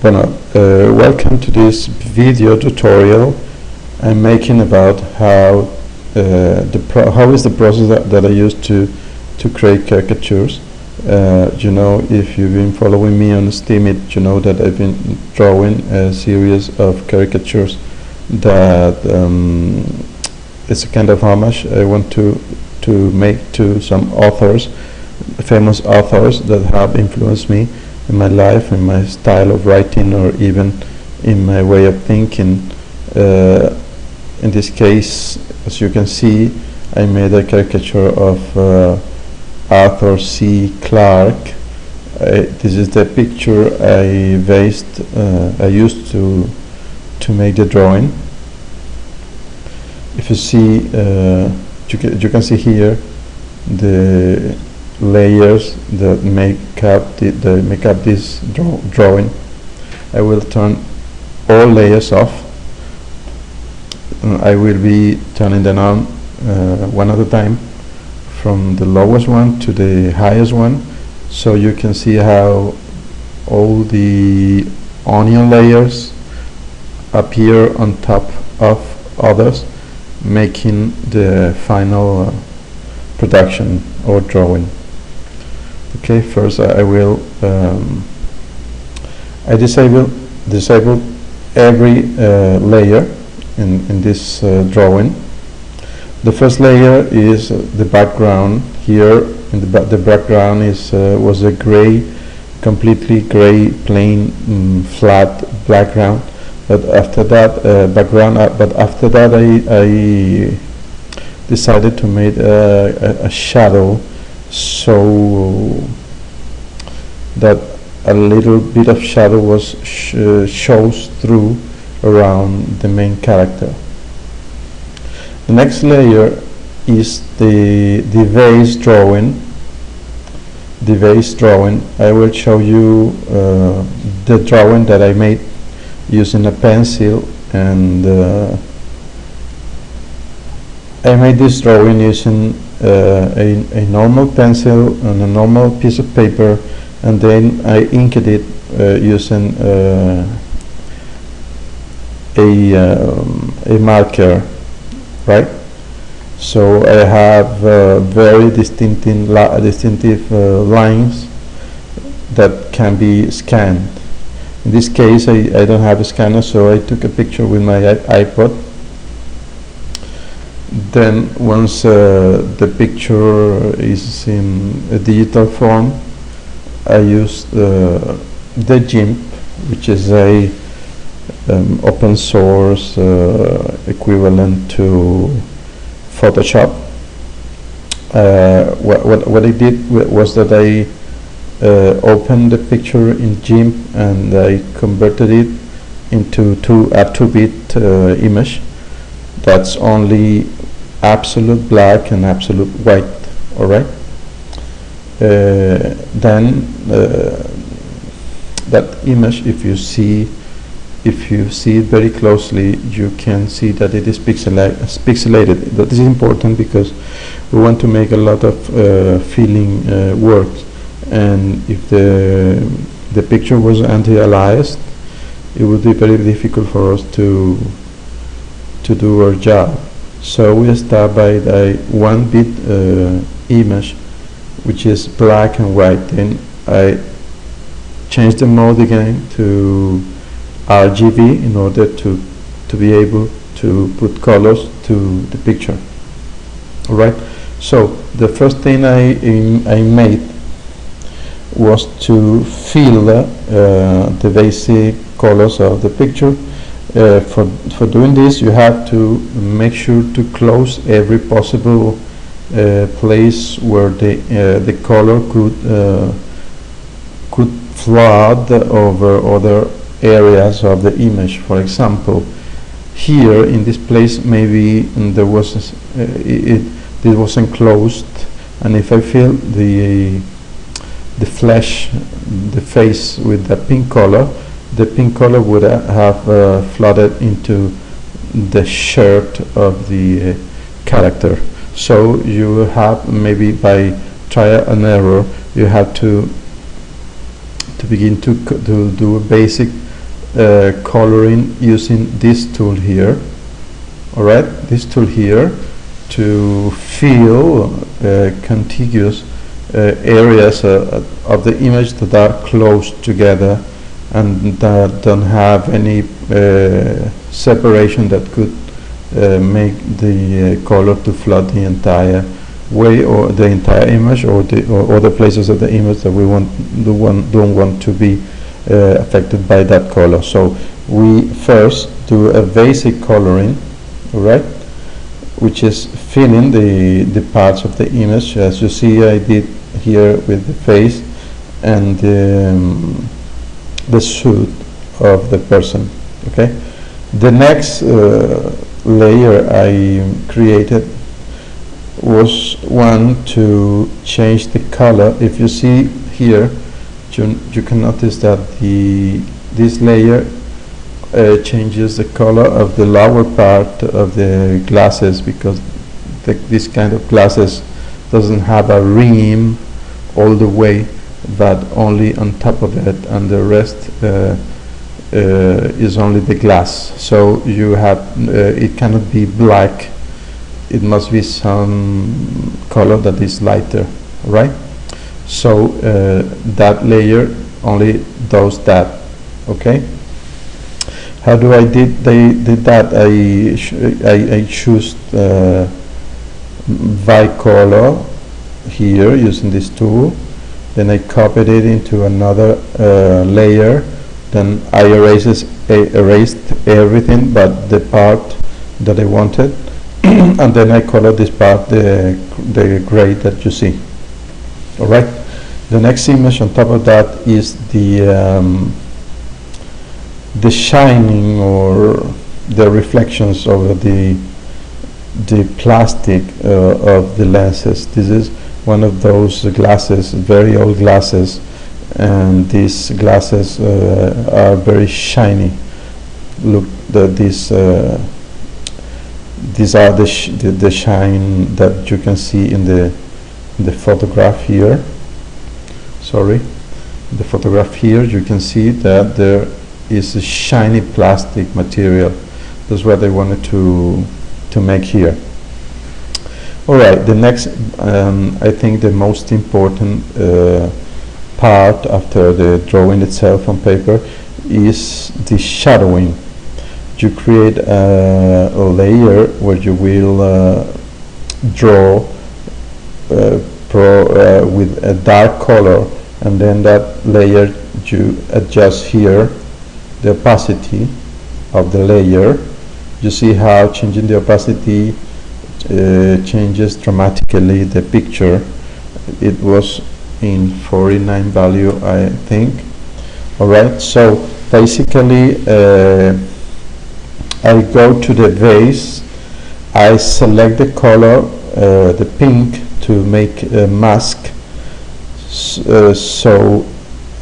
Welcome to this video tutorial I'm making about how is the process that I use to create caricatures. If you've been following me on Steemit, you know that I've been drawing a series of caricatures that it's a kind of homage I want to make to some authors, famous authors that have influenced me in my life, in my style of writing, or even in my way of thinking. In this case, as you can see, I made a caricature of Arthur C. Clarke. This is the picture I used to make the drawing. If you see, you can see here the layers that make up this drawing. I will turn all layers off. I will be turning them on one at a time, from the lowest one to the highest one, so you can see how all the onion layers appear on top of others, making the final production or drawing. Okay, first I will I disable every layer in this drawing. The first layer is the background. Here in the background was a gray, completely gray, plain, flat background. But after that I decided to make a shadow, so that a little bit of shadow shows through around the main character. The next layer is the vase drawing. The vase drawing, I will show you the drawing that I made using a pencil, and I made this drawing using a normal pencil and a normal piece of paper, and then I inked it using a marker, right? So I have very distinctive lines that can be scanned. In this case, I don't have a scanner, so I took a picture with my iPod. Then once the picture is in a digital form, I used the Gimp, which is a open source equivalent to Photoshop. What I did was that I opened the picture in Gimp and I converted it into a 2-bit image that's only absolute black and absolute white. All right. Then that image, if you see it very closely, you can see that it is pixelated. That is important because we want to make a lot of feeling work, and if the picture was anti-aliased, it would be very difficult for us to do our job. So we start by the 1-bit image, which is black and white. Then I change the mode again to RGB in order to be able to put colors to the picture. All right. So the first thing I made was to fill the basic colors of the picture. For doing this, you have to make sure to close every possible place where the color could flood over other areas of the image. For example, here in this place, maybe there was it was enclosed, and if I fill the flesh, the face, with the pink color, the pink color would have flooded into the shirt of the character. So you have, maybe by trial and error, you have to begin to do a basic coloring using this tool here. All right, this tool here, to fill contiguous areas of the image that are close together and that don't have any separation that could make the color to flood the entire way or the entire image or the places of the image that we don't want to be affected by that color. So we first do a basic coloring, all right, which is filling the parts of the image. As you see, I did here with the face and the suit of the person. Okay, the next layer I created was one to change the color. If you see here, you can notice that this layer changes the color of the lower part of the glasses, because this kind of glasses doesn't have a rim all the way, but only on top of it, and the rest is only the glass. So you have it cannot be black, it must be some color that is lighter, right? So that layer only does that. Okay, how do I did that? I choose bicolor here using this tool, then I copied it into another layer, then I erased everything but the part that I wanted and then I colored this part the gray that you see. All right, the next image on top of that is the shining or the reflections over the plastic of the lenses. This is one of those glasses, very old glasses, and these glasses are very shiny. Look, these are the shine that you can see in the photograph here. Sorry, the photograph here you can see that there is a shiny plastic material. That's what I wanted to make here. All right, the next, I think the most important part after the drawing itself on paper is the shadowing. You create a layer where you will draw with a dark color, and then that layer you adjust here the opacity of the layer. You see how changing the opacity changes dramatically the picture. It was in 49 value, I think. All right, so basically I go to the vase, I select the color, the pink, to make a mask. So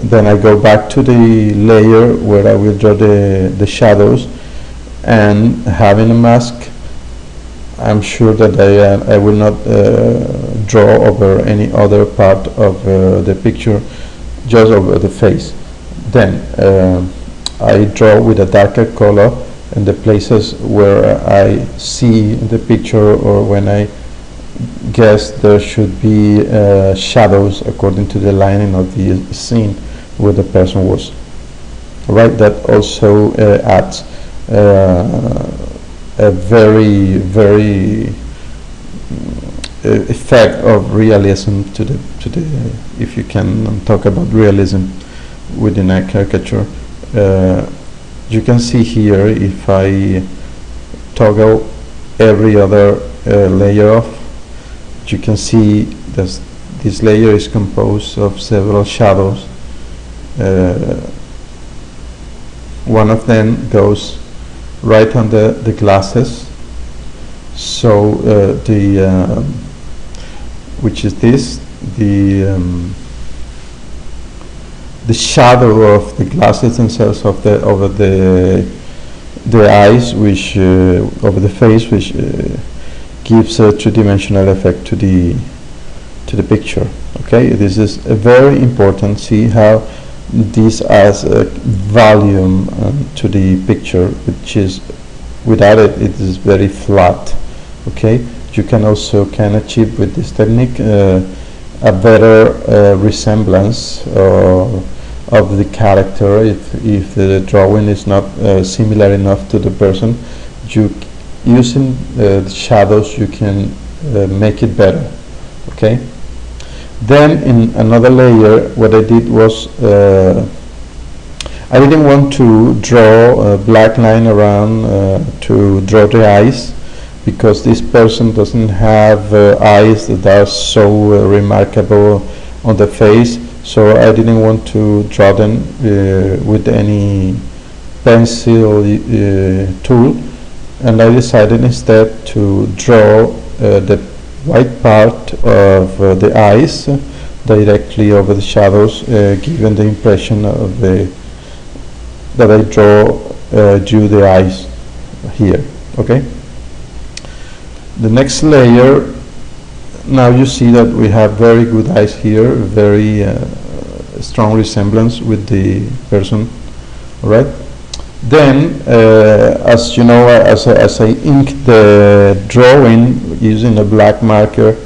then I go back to the layer where I will draw the shadows, and having a mask, I'm sure that I will not draw over any other part of the picture, just over the face. Then I draw with a darker color in the places where I see the picture, or when I guess there should be shadows according to the lining of the scene where the person was. Right, that also adds a very effect of realism to the if you can talk about realism within a caricature. You can see here, if I toggle every other layer off, you can see this layer is composed of several shadows. One of them goes right under the glasses, so which is this, the shadow of the glasses themselves over the eyes, which over the face, which gives a two-dimensional effect to the picture. Okay, this is a very important. See how this as a volume to the picture, which is without it, it is very flat. Okay, you can also achieve with this technique a better resemblance of the character. If the drawing is not similar enough to the person, using the shadows you can make it better. Okay, then in another layer what I did was I didn't want to draw a black line around to draw the eyes, because this person doesn't have eyes that are so remarkable on the face, so I didn't want to draw them with any pencil tool, and I decided instead to draw the white part of the eyes directly over the shadows, giving the impression of that I drew the eyes here. Okay. The next layer, now you see that we have very good eyes here, very strong resemblance with the person. All right. Then, as you know, as I ink the drawing using a black marker,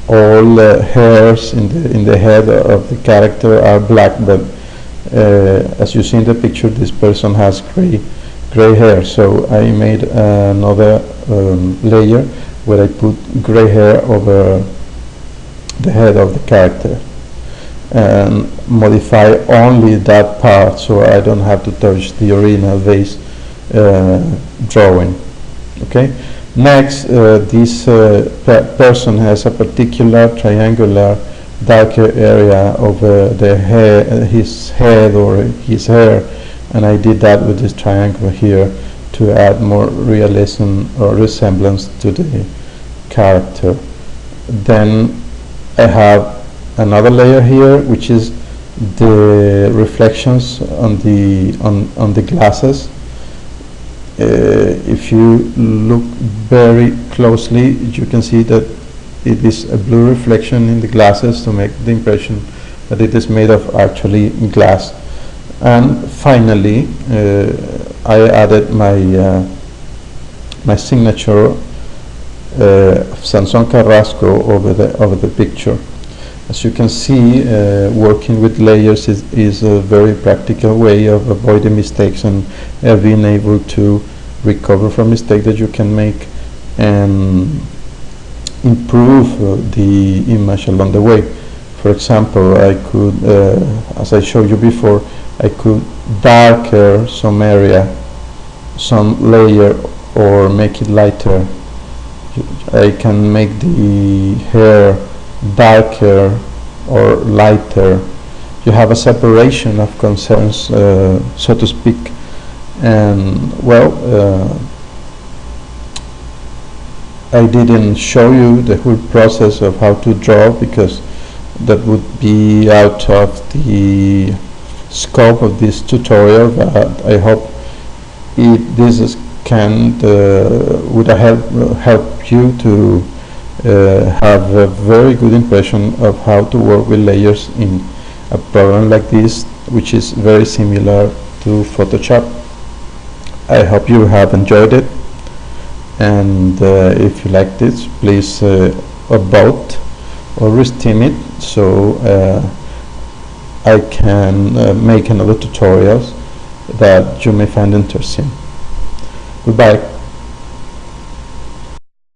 all hairs in the head of the character are black, but as you see in the picture, this person has gray hair. So I made another layer where I put gray hair over the head of the character and modify only that part, so I don't have to touch the original base drawing. Okay. Next, this person has a particular triangular darker area over his head or his hair, and I did that with this triangle here to add more realism or resemblance to the character. Then I have another layer here, which is the reflections on the glasses. If you look very closely, you can see that it is a blue reflection in the glasses to make the impression that it is made of actually glass. And finally, I added my signature Sanson Carrasco over the picture. As you can see, working with layers is a very practical way of avoiding mistakes and being able to recover from mistakes that you can make and improve the image along the way. For example, I could, as I showed you before, I could darker some area, some layer, or make it lighter. I can make the hair darker or lighter. You have a separation of concerns, so to speak. And well, I didn't show you the whole process of how to draw, because that would be out of the scope of this tutorial, but I hope this would help you to have a very good impression of how to work with layers in a program like this, which is very similar to Photoshop. I hope you have enjoyed it, and if you like this, please vote or redeem it, so I can make another tutorials that you may find interesting. Goodbye.